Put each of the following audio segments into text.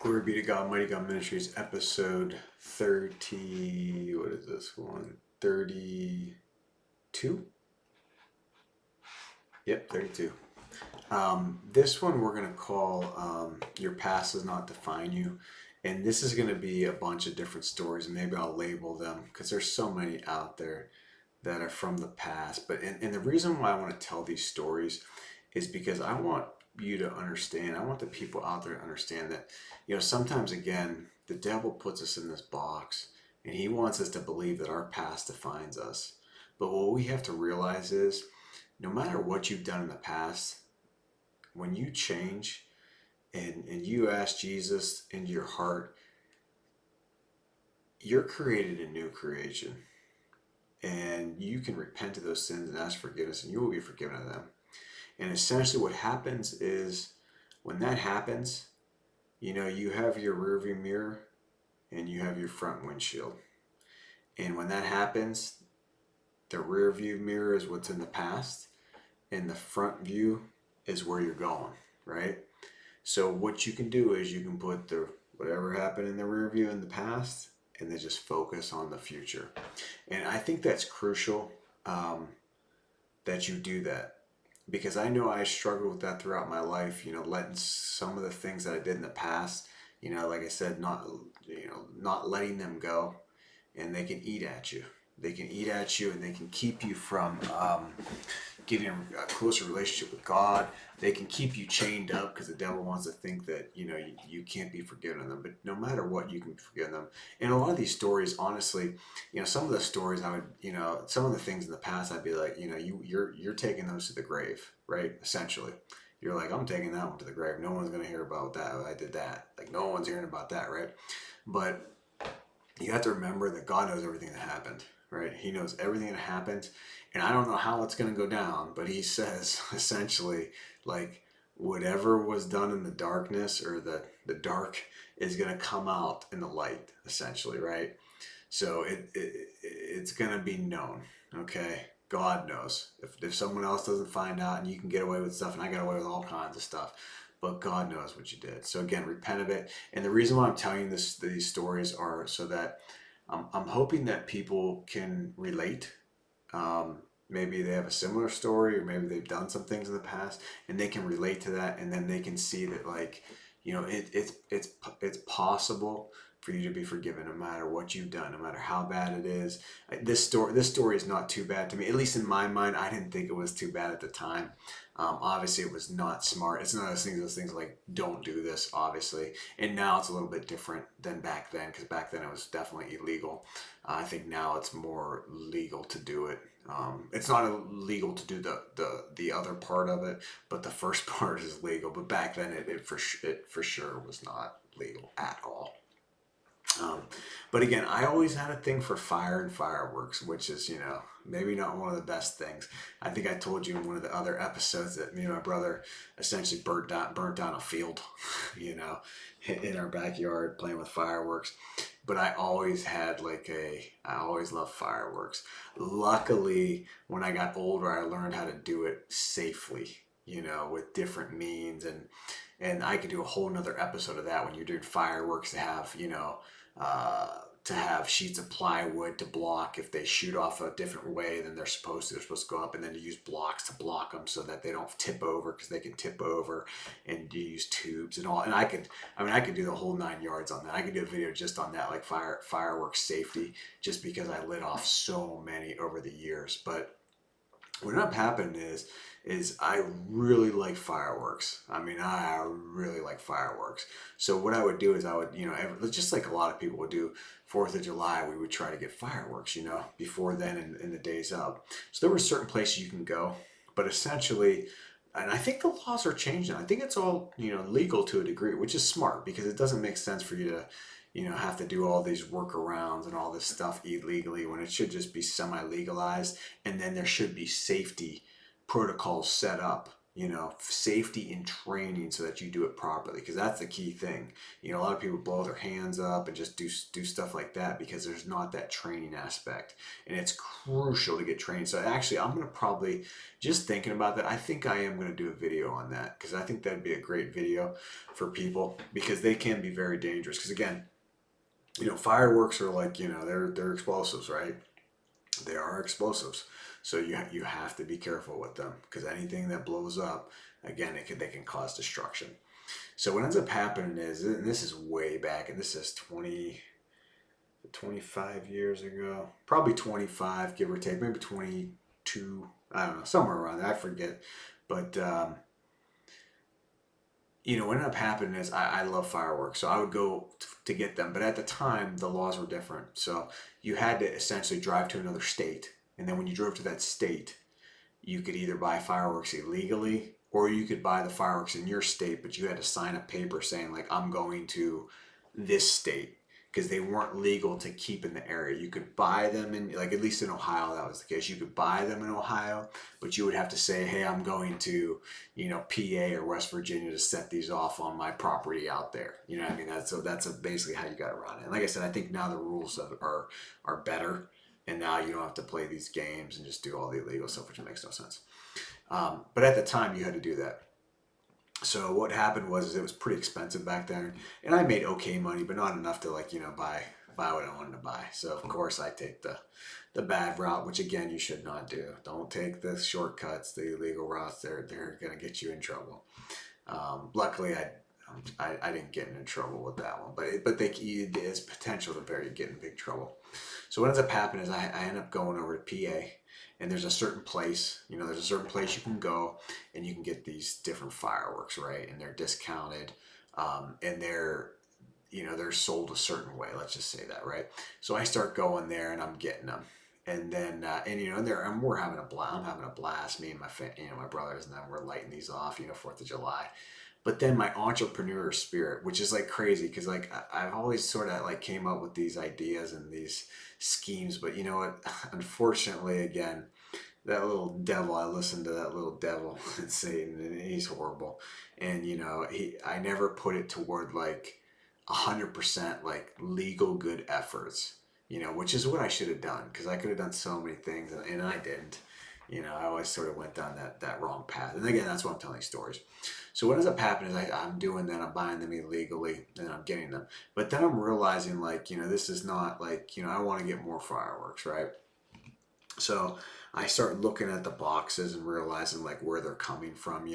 Glory be to God, Mighty God Ministries, episode 30. What is this one? 32? Yep, 32. This one we're going to call Your Past Does Not Define You. And this is going to be a bunch of different stories. And maybe I'll label them because there's so many out there that are from the past. And the reason why I want to tell these stories is because I want you to understand, I want the people out there to understand that, sometimes again, the devil puts us in this box and he wants us to believe that our past defines us. But what we have to realize is no matter what you've done in the past, when you change and you ask Jesus into your heart, you're created a new creation. And you can repent of those sins and ask forgiveness, and you will be forgiven of them. And essentially, what happens is when that happens, you have your rearview mirror and you have your front windshield. And when that happens, the rearview mirror is what's in the past, and the front view is where you're going, right? So what you can do is you can put the whatever happened in the rear view in the past and then just focus on the future. And I think that's crucial that you do that, because I know I struggled with that throughout my life, letting some of the things that I did in the past, like I said, not letting them go, and they can eat at you. They can eat at you and they can keep you from getting a closer relationship with God. They can keep you chained up because the devil wants to think that, you can't be forgiven of them. But no matter what, you can forgive them. And a lot of these stories, honestly, some of the stories I would, some of the things in the past, I'd be like, you're taking those to the grave, right? Essentially. You're like, I'm taking that one to the grave. No one's going to hear about that. I did that. Like, no one's hearing about that, right? But you have to remember that God knows everything that happened, right? He knows everything that happened. And I don't know how it's going to go down, but he says essentially, like, whatever was done in the darkness or the dark is going to come out in the light, essentially, right? So it's going to be known, okay? God knows. If someone else doesn't find out, and you can get away with stuff, and I got away with all kinds of stuff, but God knows what you did. So again, repent of it. And the reason why I'm telling you these stories are so that I'm hoping that people can relate. Maybe they have a similar story, or maybe they've done some things in the past, and they can relate to that, and then they can see that, like, it's possible for you to be forgiven no matter what you've done, no matter how bad it is. This story is not too bad to me, at least in my mind. I didn't think it was too bad at the time. Obviously, it was not smart. It's not those things like don't do this, obviously. And now it's a little bit different than back then, because back then it was definitely illegal. I think now it's more legal to do it. It's not illegal to do the other part of it, but the first part is legal. But back then, it for sure was not legal at all. But again, I always had a thing for fire and fireworks, which is, maybe not one of the best things. I think I told you in one of the other episodes that me and my brother essentially burnt down a field, in our backyard playing with fireworks. But I always had I always loved fireworks. Luckily, when I got older, I learned how to do it safely, with different means. And I could do a whole nother episode of that when you're doing fireworks to have sheets of plywood to block if they shoot off a different way than they're supposed to. They're supposed to go up, and then to use blocks to block them so that they don't tip over, because they can tip over, and you use tubes and all. And I could do the whole 9 yards on that. I could do a video just on that, like fireworks safety, just because I lit off so many over the years. But what ended up happening is I really like fireworks. I really like fireworks. So what I would do is I would, just like a lot of people would do, 4th of July, we would try to get fireworks, before then in the days up. So there were certain places you can go, but essentially, and I think the laws are changing. I think it's all, legal to a degree, which is smart, because it doesn't make sense for you to, have to do all these workarounds and all this stuff illegally, when it should just be semi-legalized, and then there should be safety protocols set up safety and training so that you do it properly, because that's the key thing. A lot of people blow their hands up and just do stuff like that because there's not that training aspect, and it's crucial to get trained. So actually, I'm going to probably, just thinking about that, I think I am going to do a video on that, because I think that'd be a great video for people, because they can be very dangerous. Because again, fireworks are like, they're explosives, right? They are explosives. So you have to be careful with them, because anything that blows up, again, they can cause destruction. So what ends up happening is, and this is way back, and this is 25 years ago, probably 25, give or take, maybe 22, I don't know, somewhere around there, I forget. But what ended up happening is, I love fireworks, so I would go to get them. But at the time, the laws were different. So you had to essentially drive to another state. And then when you drove to that state, you could either buy fireworks illegally, or you could buy the fireworks in your state, but you had to sign a paper saying, like, I'm going to this state, because they weren't legal to keep in the area. You could buy them in, like, at least in Ohio, that was the case. You could buy them in Ohio, but you would have to say, hey, I'm going to, PA or West Virginia to set these off on my property out there. You know what I mean? That's basically how you got around it. And like I said, I think now the rules are better, and now you don't have to play these games and just do all the illegal stuff, which makes no sense. But at the time, you had to do that. So what happened was, it was pretty expensive back then, and I made okay money, but not enough to, like, buy what I wanted to buy. So of course I take the bad route, which again, you should not do. Don't take the shortcuts, the illegal routes. They're gonna get you in trouble. Luckily, I didn't get into trouble with that one, but there's potential to get in big trouble. So what ends up happening is, I end up going over to PA. And there's a certain place, you can go, and you can get these different fireworks, right? And they're discounted, and they're sold a certain way. Let's just say that, right? So I start going there, and I'm getting them, and then and we're having a blast. I'm having a blast. Me and my brothers, and then we're lighting these off, 4th of July. But then my entrepreneur spirit, which is like crazy, because like I've always sort of like came up with these ideas and these schemes, but you know what? Unfortunately, again, that little devil, I listened to that little devil and Satan, and he's horrible. And I never put it toward like 100% like legal good efforts, which is what I should have done, because I could have done so many things, and I didn't. I always sort of went down that wrong path. And again, that's why I'm telling stories. So what ends up happening is, I'm doing that. I'm buying them illegally, and I'm getting them. But then I'm realizing, like, this is not like, I want to get more fireworks, right? So I start looking at the boxes and realizing, like, where they're coming from,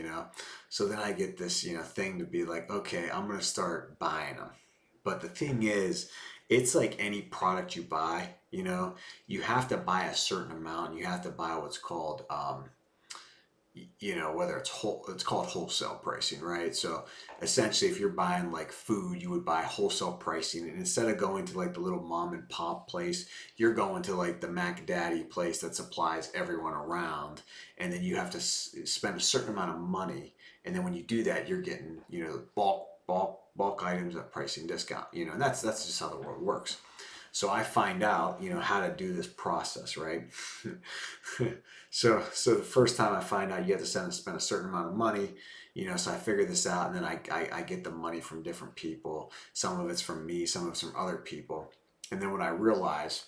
So then I get this, thing to be like, okay, I'm going to start buying them. But the thing is, it's like any product you buy, you have to buy a certain amount. You have to buy what's called, whether it's called wholesale pricing, right? So essentially, if you're buying like food, you would buy wholesale pricing, and instead of going to like the little mom and pop place, you're going to like the Mac Daddy place that supplies everyone around, and then you have to spend a certain amount of money, and then when you do that, you're getting bulk items at pricing discount, and that's just how the world works. So I find out, how to do this process, right? So the first time I find out, you have to spend a certain amount of money, so I figure this out, and then I get the money from different people. Some of it's from me, some of it's from other people. And then when I realize,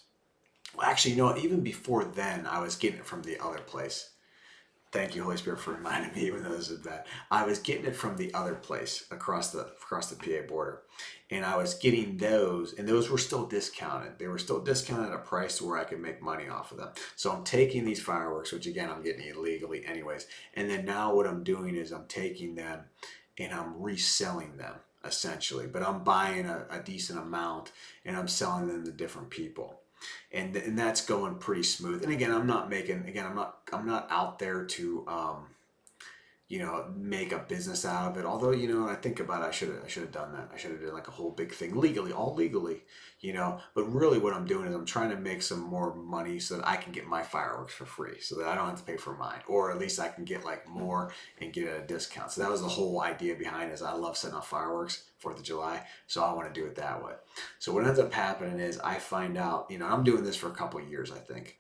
well, actually, even before then, I was getting it from the other place. Thank you, Holy Spirit, for reminding me, even though this is bad. I was getting it from the other place across the PA border, and I was getting those, and those were still discounted. They were still discounted at a price to where I could make money off of them. So I'm taking these fireworks, which again, I'm getting illegally anyways, and then now what I'm doing is I'm taking them and I'm reselling them essentially, but I'm buying a decent amount and I'm selling them to different people. And that's going pretty smooth. And again, I'm not out there to make a business out of it. Although, I think about it, I should have done that. I should have done like a whole big thing legally, all legally, But really, what I'm doing is I'm trying to make some more money so that I can get my fireworks for free, so that I don't have to pay for mine, or at least I can get like more and get it at a discount. So that was the whole idea behind it. Is I love setting off fireworks, 4th of July, so I want to do it that way. So what ends up happening is I find out, I'm doing this for a couple of years, I think.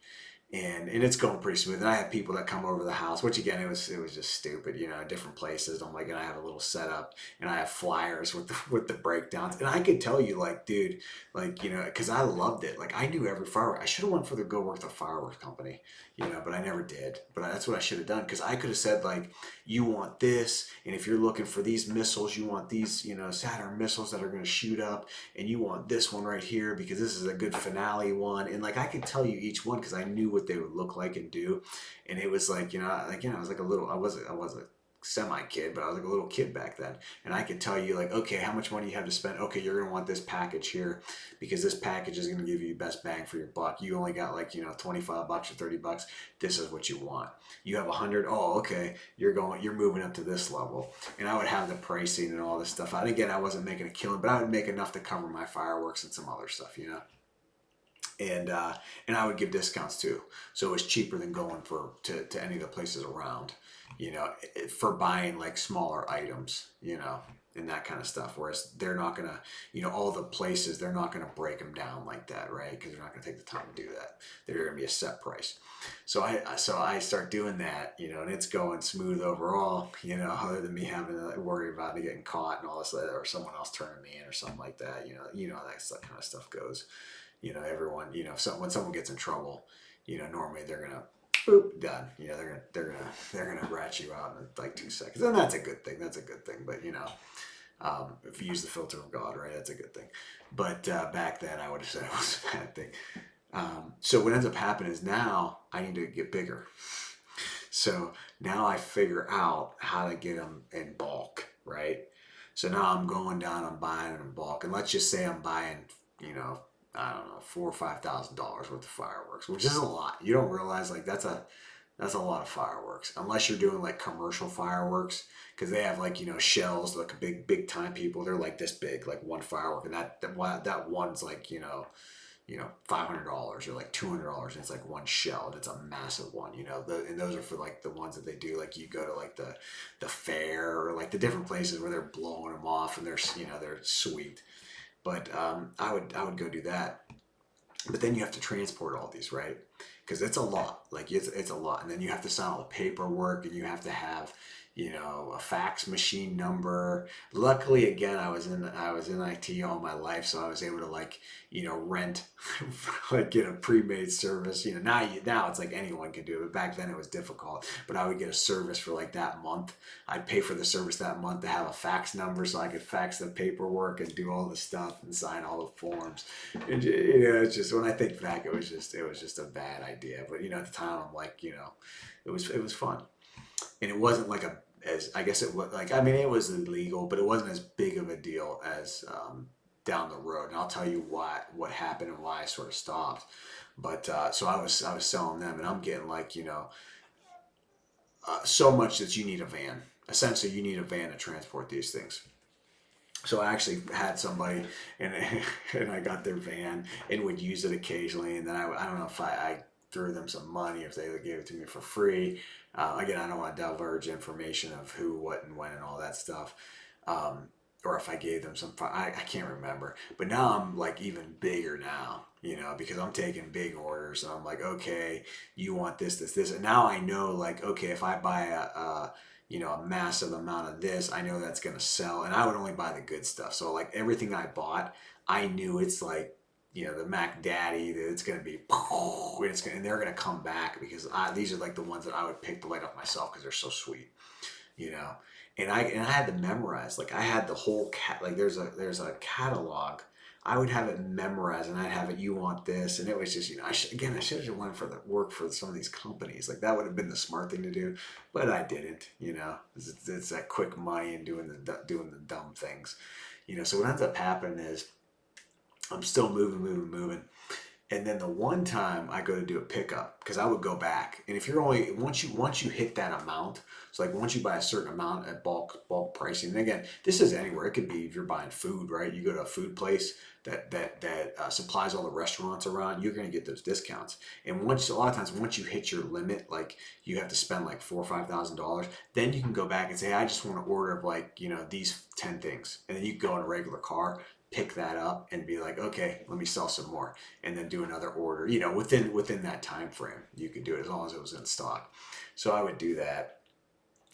and it's going pretty smooth. And I have people that come over to the house, which again, it was just stupid, different places. I'm like, and I have a little setup, and I have flyers with the breakdowns, and I could tell you, like, dude, like, because I loved it. Like, I knew every firework. I should have went for the go work the fireworks company, but I never did. But that's what I should have done, because I could have said, like, you want this, and if you're looking for these missiles, you want these, Saturn missiles that are going to shoot up, and you want this one right here because this is a good finale one. And like, I could tell you each one because I knew what they would look like and do. And it was like, I was like I was a semi kid, but I was like a little kid back then. And I could tell you, like, okay, how much money you have to spend. Okay, you're going to want this package here because this package is going to give you best bang for your buck. You only got, like, $25 or $30. This is what you want. You have 100. Oh, okay. You're moving up to this level. And I would have the pricing and all this stuff. And again, I wasn't making a killing, but I would make enough to cover my fireworks and some other stuff. And I would give discounts too, so it was cheaper than going to any of the places around, for buying like smaller items, and that kind of stuff. Whereas they're not gonna, all the places, they're not gonna break them down like that, right? Because they're not gonna take the time to do that. They're gonna be a set price. So I start doing that, and it's going smooth overall, other than me having to worry about it getting caught and all this, or someone else turning me in or something like that. That kind of stuff goes. Everyone, when someone gets in trouble, normally they're gonna, boop, done. They're gonna rat you out in like 2 seconds, and that's a good thing. That's a good thing. But if you use the filter of God, right, that's a good thing. But back then, I would have said it was a bad thing. So what ends up happening is now I need to get bigger. So now I figure out how to get them in bulk, right? So now I'm going down, I'm buying them in bulk, and let's just say I'm buying, I don't know, $4,000 or $5,000 worth of fireworks, which is a lot. You don't realize, like, that's a lot of fireworks, unless you're doing like commercial fireworks, because they have, like, shells, like big time people. They're like this big, like one firework, and that one's like, $500 or like $200, and it's like one shell, and it's a massive one. And those are for like the ones that they do, like, you go to like the fair or like the different places where they're blowing them off, and they're sweet. But I would go do that. But then you have to transport all these, right? Because it's a lot. Like, it's a lot. And then you have to sign all the paperwork, and you have to have, a fax machine number. Luckily, again, I was in IT all my life, so I was able to, like, rent, like, get a pre-made service. Now it's like anyone can do it, but back then it was difficult. But I would get a service for like that month. I'd pay for the service that month to have a fax number so I could fax the paperwork and do all the stuff and sign all the forms. And it's just, when I think back, it was just a bad idea. But at the time, I'm like, it was fun, and it wasn't like as I guess it was, like, I mean, it was illegal, but it wasn't as big of a deal as down the road. And I'll tell you what happened and why I sort of stopped. But so I was selling them, and I'm getting, like, so much that you need a van. Essentially, you need a van to transport these things. So I actually had somebody, and and I got their van and would use it occasionally. And then I don't know if I threw them some money, if they gave it to me for free. Again, I don't want to divulge information of who, what, and when, and all that stuff. Or if I gave them some, I can't remember. But now I'm like even bigger now, because I'm taking big orders, and I'm like, okay, you want this, this, this. And now I know, like, okay, if I buy a massive amount of this, I know that's going to sell. And I would only buy the good stuff. So, like, everything I bought, I knew it's like, the Mac Daddy, that it's going to be, and they're going to come back, because these are like the ones that I would pick to light up myself because they're so sweet, And I had to memorize. Like, I had the whole like, there's a catalog. I would have it memorized, and I'd have it. You want this, and it was just, I should have went for the work for some of these companies. Like, that would have been the smart thing to do, but I didn't. It's that quick money and doing the dumb things. So what ends up happening is, I'm still moving. And then the one time I go to do a pickup, because I would go back, and if you're once you hit that amount, so like once you buy a certain amount at bulk pricing, and again, this is anywhere. It could be if you're buying food, right? You go to a food place, that supplies all the restaurants around, you're going to get those discounts. And a lot of times, once you hit your limit, like you have to spend like $4,000 or $5,000, then you can go back and say, I just want to order of like, these 10 things. And then you go in a regular car, pick that up and be like, okay, let me sell some more, and then do another order. Within that time frame, you could do it as long as it was in stock. So I would do that.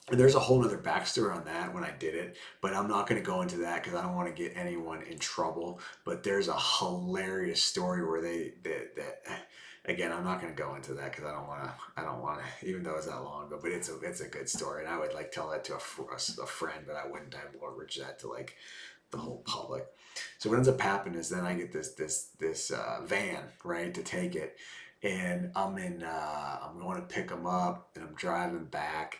And there's a whole other backstory on that when I did it, but I'm not going to go into that because I don't want to get anyone in trouble. But there's a hilarious story where that again, I'm not going to go into that because I don't want to, even though it's that long ago, but it's a good story. And I would like tell that to a friend, but I wouldn't divulge that to like the whole public. So what ends up happening is then I get this van, right, to take it. And I'm going to pick them up and I'm driving back.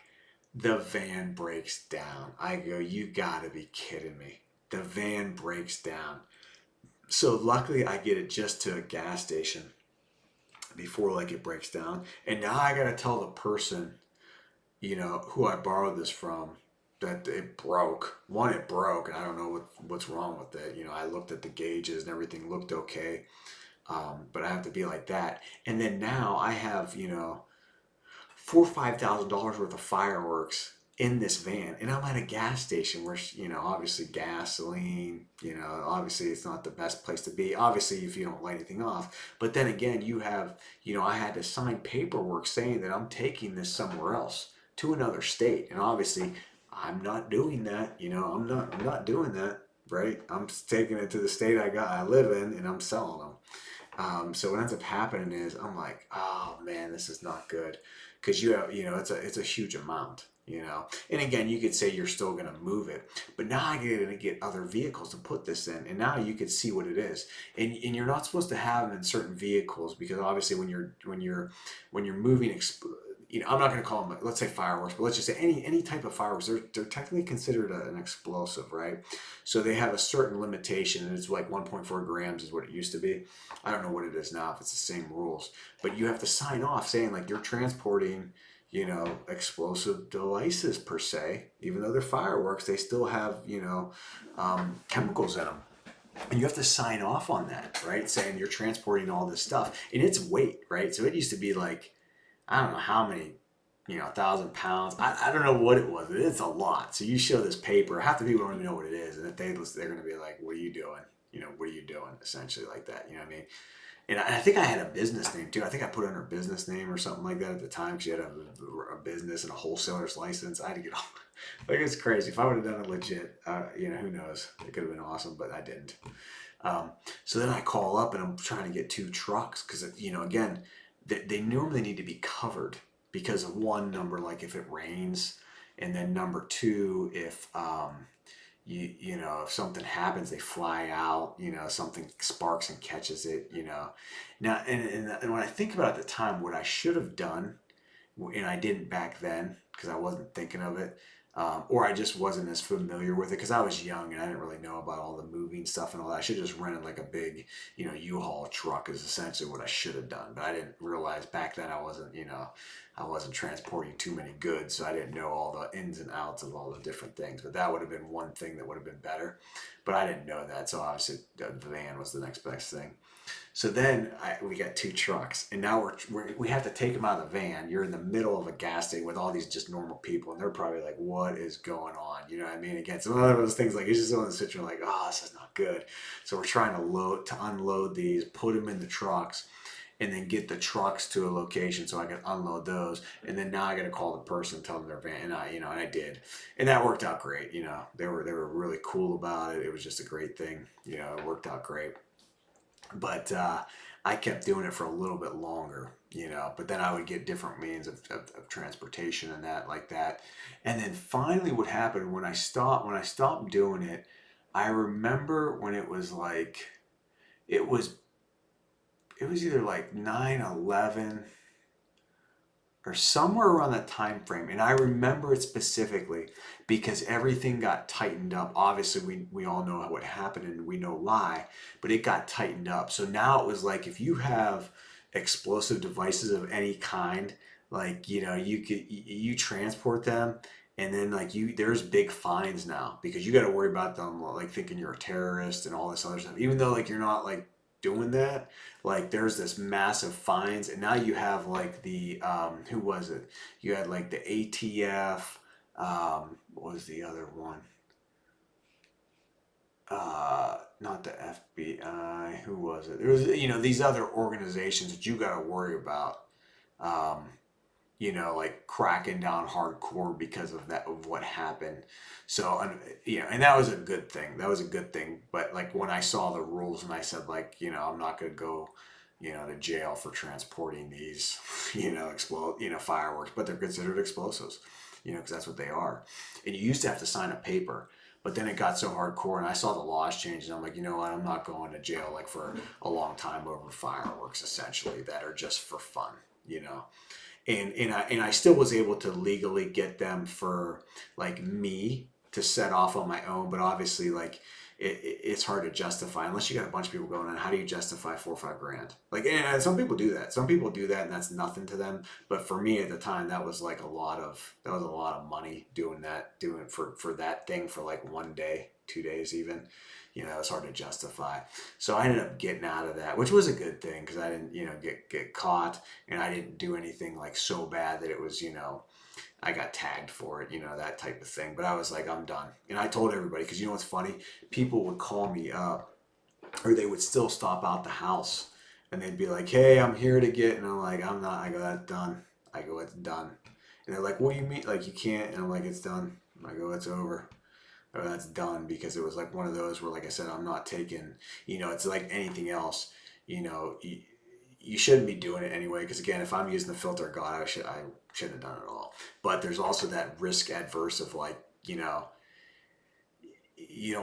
The van breaks down. I go, you gotta be kidding me. The van breaks down. So luckily I get it just to a gas station before like it breaks down. And now I gotta tell the person, who I borrowed this from, that it broke. One, it broke, and I don't know what's wrong with it. I looked at the gauges and everything looked okay. But I have to be like that. And then now I have, $4,000 or $5,000 worth of fireworks in this van, and I'm at a gas station where obviously gasoline, obviously it's not the best place to be, obviously, if you don't light anything off. But then again, you have, I had to sign paperwork saying that I'm taking this somewhere else to another state, and obviously I'm not doing that. I'm not doing that, right? I'm taking it to the state I live in, and I'm selling them. So what ends up happening is I'm like, oh man, this is not good, because it's a huge amount, And again, you could say you're still going to move it, but now I get to get other vehicles to put this in, and now you can see what it is, and you're not supposed to have them in certain vehicles, because obviously when you're moving. I'm not going to call them, let's say fireworks, but let's just say any type of fireworks. They're technically considered an explosive, right? So they have a certain limitation, and it's like 1.4 grams is what it used to be. I don't know what it is now, if it's the same rules, but you have to sign off saying like you're transporting, explosive devices per se. Even though they're fireworks, they still have, chemicals in them. And you have to sign off on that, right? Saying you're transporting all this stuff, and it's weight, right? So it used to be like, I don't know how many, 1,000 pounds. I don't know what it was. It's a lot. So you show this paper. Half the people don't even know what it is. And if they're going to be like, what are you doing? What are you doing? Essentially like that. You know what I mean? And I think I had a business name too. I think I put under a business name or something like that at the time, because you had a business and a wholesaler's license. I had to get all, like, it's crazy. If I would have done it legit, who knows? It could have been awesome, but I didn't. So then I call up and I'm trying to get 2 trucks because, again, they normally need to be covered because of one, number, like if it rains, and then number 2, if if something happens, they fly out, something sparks and catches it, Now, and when I think about it at the time, what I should have done, and I didn't back then because I wasn't thinking of it, or I just wasn't as familiar with it because I was young and I didn't really know about all the moving stuff and all that. I should have just rented like a big, U-Haul truck is essentially what I should have done. But I didn't realize back then I wasn't transporting too many goods, so I didn't know all the ins and outs of all the different things. But that would have been one thing that would have been better. But I didn't know that, so obviously the van was the next best thing. So then we got 2 trucks, and now we have to take them out of the van. You're in the middle of a gas station with all these just normal people, and they're probably like, "What is going on?" You know what I mean? Again, it's one of those things like it's just one of those situations like, "Oh, this is not good." So we're trying to unload these, put them in the trucks, and then get the trucks to a location so I can unload those. And then now I got to call the person, tell them their van, and I did, and that worked out great. They were really cool about it. It was just a great thing. It worked out great. But I kept doing it for a little bit longer, but then I would get different means of transportation and that like that. And then finally what happened when I stopped doing it, I remember when it was like, it was either like 9/11 or somewhere around that time frame, and I remember it specifically because everything got tightened up. Obviously we all know what happened and we know why, but it got tightened up. So now it was like, if you have explosive devices of any kind, like you transport them, And then like there's big fines now because you got to worry about them like thinking you're a terrorist and all this other stuff. Even though like you're not like doing that, like there's this massive fines, and now you have like the who was it? You had like the ATF. What was the other one? Not the FBI. Who was it? There was these other organizations that you got to worry about. Um, like cracking down hardcore because of that of what happened. So, and that was a good thing. That was a good thing. But like when I saw the rules and I said like, I'm not gonna go, to jail for transporting these, fireworks, but they're considered explosives, because that's what they are. And you used to have to sign a paper. But then it got so hardcore, and I saw the laws change, and I'm like, you know what? I'm not going to jail like for a long time over fireworks, essentially, that are just for fun, and I still was able to legally get them for like me to set off on my own, but obviously like it's hard to justify unless you got a bunch of people going on. How do you justify 4 or 5 grand? Like, and some people do that. Some people do that, and that's nothing to them. But for me at the time, that was like a lot of money doing for that thing for like one day, 2 days even. It's hard to justify. So I ended up getting out of that, which was a good thing because I didn't, get caught, and I didn't do anything like so bad that it was, I got tagged for it, that type of thing. But I was like, I'm done. And I told everybody, because what's funny? People would call me up, or they would still stop out the house, and they'd be like, hey, I'm here to get, and I'm like, I'm not. I go, that's done. I go, it's done. And they're like, what do you mean? Like, you can't? And I'm like, it's done. I go, it's over. Or that's done, because it was like one of those where, like I said, I'm not taking, it's like anything else, you shouldn't be doing it anyway. Because again, if I'm using the filter of God, I shouldn't have done it at all. But there's also that risk adverse of like, you don't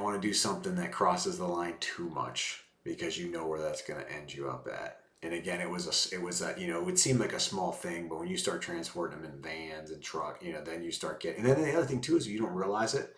want to do something that crosses the line too much because you know where that's going to end you up at. And again, it was it would seem like a small thing, but when you start transporting them in vans and truck, then you start getting. And then the other thing too is you don't realize it,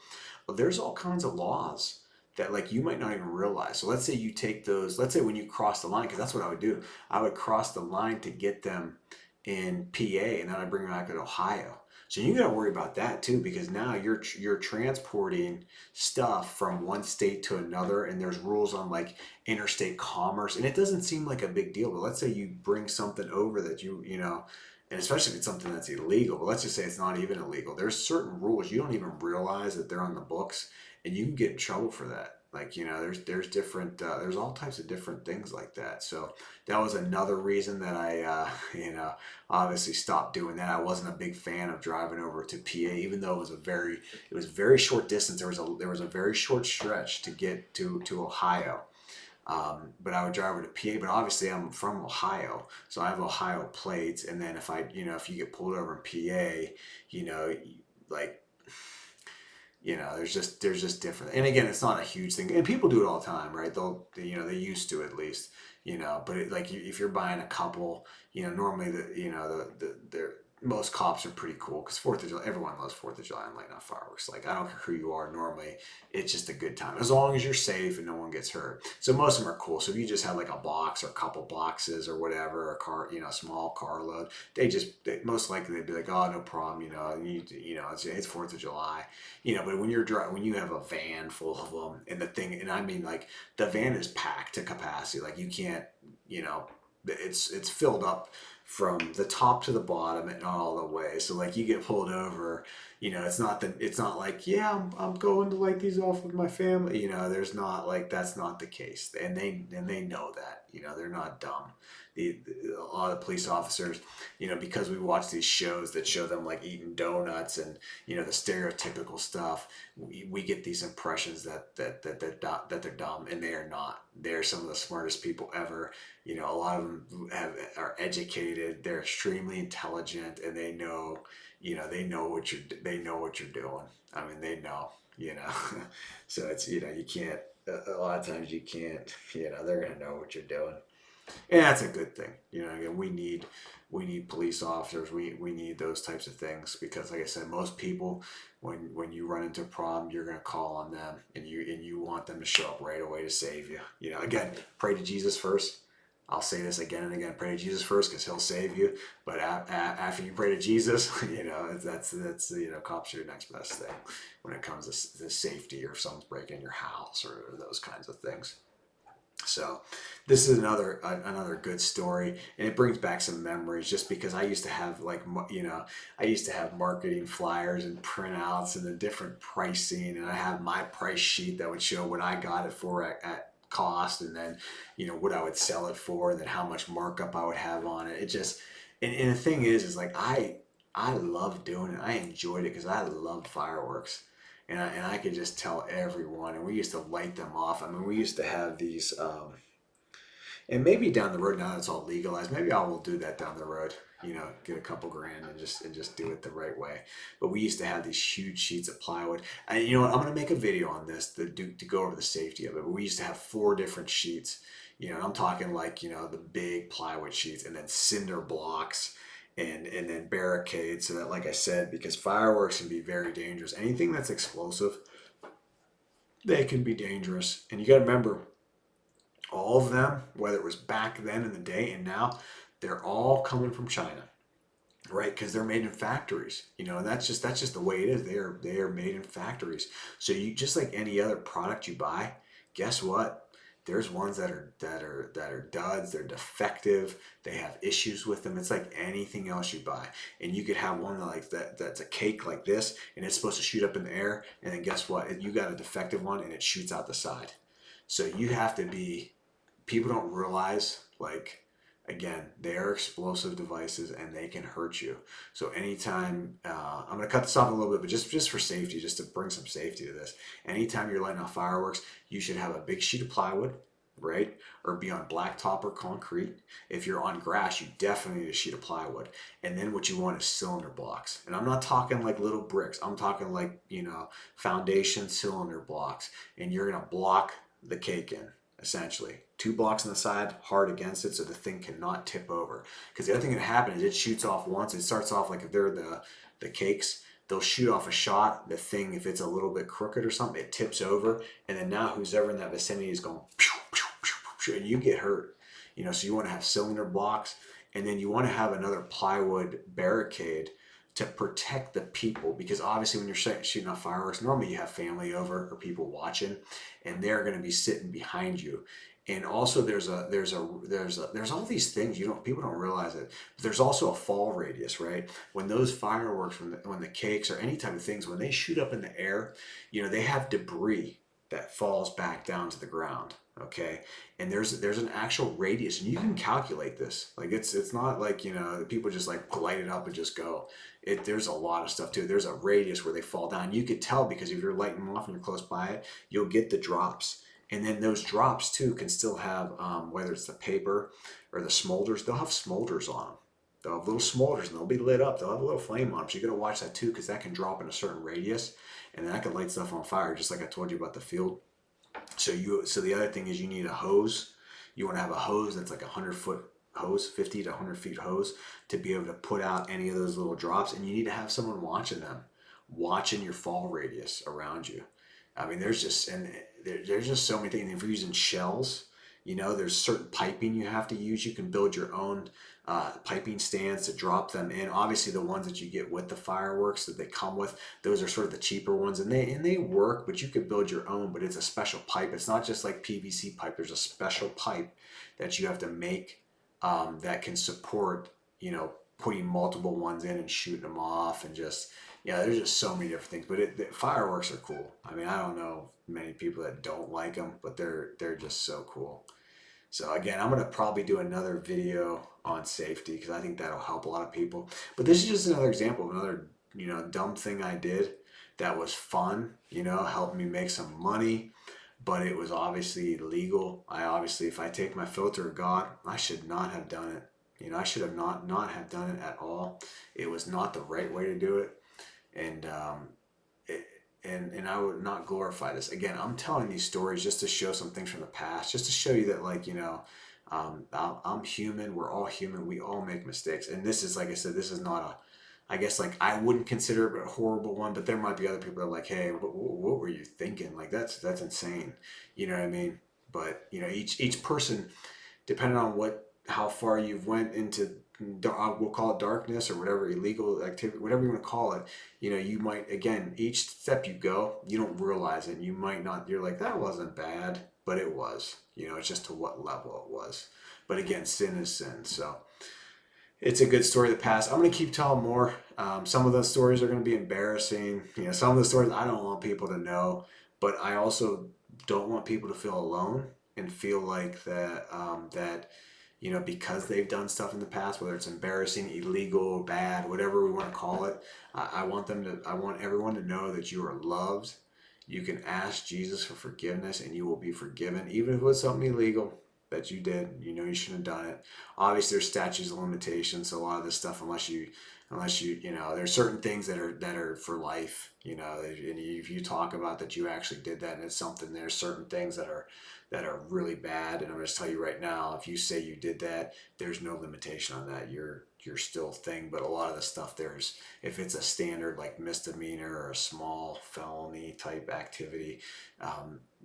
but there's all kinds of laws that like you might not even realize. So let's say you take those. Let's say when you cross the line, because that's what I would do. I would cross the line to get them in PA, and then I bring them back to Ohio. So you got to worry about that too, because now you're transporting stuff from one state to another, and there's rules on like interstate commerce, and it doesn't seem like a big deal. But let's say you bring something over that and especially if it's something that's illegal. But let's just say it's not even illegal. There's certain rules you don't even realize that they're on the books, and you can get in trouble for that. Like there's different there's all types of different things like that. So that was another reason that I obviously stopped doing that. I wasn't a big fan of driving over to PA, even though it was very short distance. There was a very short stretch to get to Ohio. But I would drive over to PA. But obviously, I'm from Ohio, so I have Ohio plates. And then if you get pulled over in PA, like there's just different. And again, it's not a huge thing, and people do it all the time, right? They used to, at least, But like if you're buying a couple, normally the most cops are pretty cool because Fourth of July, everyone loves Fourth of July and lighting off fireworks. Like I don't care who you are, normally it's just a good time as long as you're safe and no one gets hurt. So most of them are cool. So if you just have like a box or a couple boxes or whatever, a car, small carload, most likely they'd be like, oh, no problem, it's Fourth of July. But when when you have a van full of them, and I mean like the van is packed to capacity, like you can't, it's filled up from the top to the bottom and not all the way. So like you get pulled over, it's not like, yeah, I'm going to light these off with my family. There's not like, that's not the case, and they know that. They're not dumb. A lot of police officers, because we watch these shows that show them like eating donuts and the stereotypical stuff, we get these impressions that they're dumb, and they are not. They're some of the smartest people ever. A lot of them are educated. They're extremely intelligent, and they know they know what you're doing. I mean, they know. So it's you can't. A lot of times you can't. They're gonna know what you're doing. And that's a good thing. Again, we need police officers. We need those types of things because, like I said, most people, when you run into a problem, you're gonna call on them, and you want them to show up right away to save you. Again, pray to Jesus first. I'll say this again and again: pray to Jesus first, because He'll save you. But after you pray to Jesus, that's cops are your next best thing when it comes to safety, or if someone's breaking your house, or those kinds of things. So this is another good story, and it brings back some memories. Just because I used to have I used to have marketing flyers and printouts and the different pricing, and I have my price sheet that would show what I got it for at cost, and then what I would sell it for, and then how much markup I would have on it. It just and the thing is like I love doing it. I enjoyed it because I love fireworks. And I could just tell everyone, and we used to light them off. I mean, we used to have these, and maybe down the road, now that it's all legalized, maybe I will do that down the road. Get a couple grand and just do it the right way. But we used to have these huge sheets of plywood. And you know what? I'm gonna make a video on this to go over the safety of it. But we used to have 4 different sheets. I'm talking like the big plywood sheets, and then cinder blocks, and then barricades. So that, like I said, because fireworks can be very dangerous. Anything that's explosive, they can be dangerous. And you got to remember, all of them, whether it was back then in the day and now, they're all coming from China, right? Because they're made in factories, and that's just the way it is. They are made in factories. So you, just like any other product you buy, guess what? There's ones that are duds. They're defective. They have issues with them. It's like anything else you buy, and you could have one like that's a cake like this, and it's supposed to shoot up in the air, and then guess what? You got a defective one, and it shoots out the side. So you have to be. People don't realize, like, again, they are explosive devices, and they can hurt you. So anytime, I'm going to cut this off a little bit, but just for safety, just to bring some safety to this, anytime you're lighting off fireworks, you should have a big sheet of plywood, right? Or be on blacktop or concrete. If you're on grass, you definitely need a sheet of plywood. And then what you want is cylinder blocks. And I'm not talking like little bricks. I'm talking like, foundation cylinder blocks. And you're going to block the cake in, essentially. 2 blocks on the side, hard against it, so the thing cannot tip over. Because the other thing that happens is it shoots off once. It starts off like if they're the cakes, they'll shoot off a shot. The thing, if it's a little bit crooked or something, it tips over, and then now who's ever in that vicinity is going pew, pew, pew, pew, and you get hurt. So you want to have cylinder blocks, and then you want to have another plywood barricade to protect the people, because obviously when you're shooting off fireworks, normally you have family over or people watching, and they're going to be sitting behind you. And also there's all these things people don't realize it. But there's also a fall radius, right? When those fireworks, when the cakes or any type of things, when they shoot up in the air, they have debris that falls back down to the ground. Okay, and there's an actual radius, and you can calculate this. Like it's not like people just like light it up and just go. There's a lot of stuff too. There's a radius where they fall down. You could tell, because if you're lighting them off and you're close by it, you'll get the drops. And then those drops too can still have, whether it's the paper or the smolders, they'll have smolders on them. They'll have little smolders, and they'll be lit up. They'll have a little flame on them. So you got to watch that too, because that can drop in a certain radius, and that can light stuff on fire, just like I told you about the field. So the other thing is you need a hose. You want to have a hose that's like 100-foot hose, 50 to 100 feet hose, to be able to put out any of those little drops. And you need to have someone watching them, watching your fall radius around you. I mean, there's just so many things. If you're using shells, there's certain piping you have to use. You can build your own piping stands to drop them in. Obviously, the ones that you get with the fireworks that they come with, those are sort of the cheaper ones, and they work. But you could build your own. But it's a special pipe. It's not just like PVC pipe. There's a special pipe that you have to make that can support putting multiple ones in and shooting them off, and just there's just so many different things. But the fireworks are cool. I mean, I don't know many people that don't like them, but they're just so cool. So again, I'm gonna probably do another video on safety, because I think that'll help a lot of people. But this is just another example of another dumb thing I did that was fun. Helped me make some money, but it was obviously illegal. If I take my filter of God, I should not have done it. I should have not have done it at all. It was not the right way to do it. And and I would not glorify this. Again, I'm telling these stories just to show some things from the past, just to show you that, like, I'm human. We're all human. We all make mistakes. And this is, like I said, this is not I guess, like, I wouldn't consider it a horrible one, but there might be other people that are like, hey, what were you thinking? Like, that's insane. You know what I mean? But, each person, depending on how far you've went into, we'll call it darkness or whatever, illegal activity, whatever you want to call it. You might, again, each step you go, you don't realize it. You might not, you're like, that wasn't bad, but it was. It's just to what level it was. But again, sin is sin. So it's a good story of the past. I'm going to keep telling more. Some of those stories are going to be embarrassing. Some of the stories I don't want people to know, but I also don't want people to feel alone and feel like that because they've done stuff in the past, whether it's embarrassing, illegal, bad, whatever we want to call it. I want everyone to know that you are loved. You can ask Jesus for forgiveness, and you will be forgiven, even if it was something illegal that you did. You shouldn't have done it. Obviously, there's statutes of limitations. So a lot of this stuff, unless you there's certain things that are for life. And if you talk about that you actually did that and it's something, there's certain things that are really bad. And I'm going to tell you right now, if you say you did that, there's no limitation on that. You're still thing. But a lot of the stuff, if it's a standard like misdemeanor or a small felony type activity,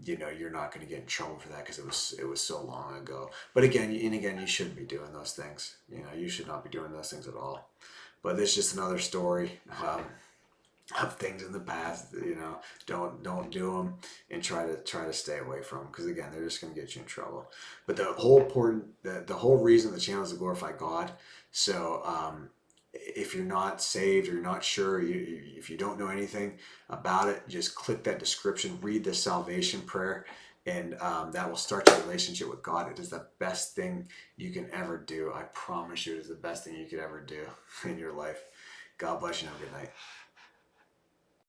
you're not going to get in trouble for that because it was so long ago. But again, you shouldn't be doing those things. You should not be doing those things at all. But this is just another story of things in the past. Don't do them, and try to stay away from them, because again, they're just going to get you in trouble. But the whole reason the channel is to glorify God. So if you're not saved or you're not sure, if you don't know anything about it, just click that description, read the salvation prayer, and that will start your relationship with God. It is the best thing you can ever do. I promise you, it is the best thing you could ever do in your life. God bless you and have a good night.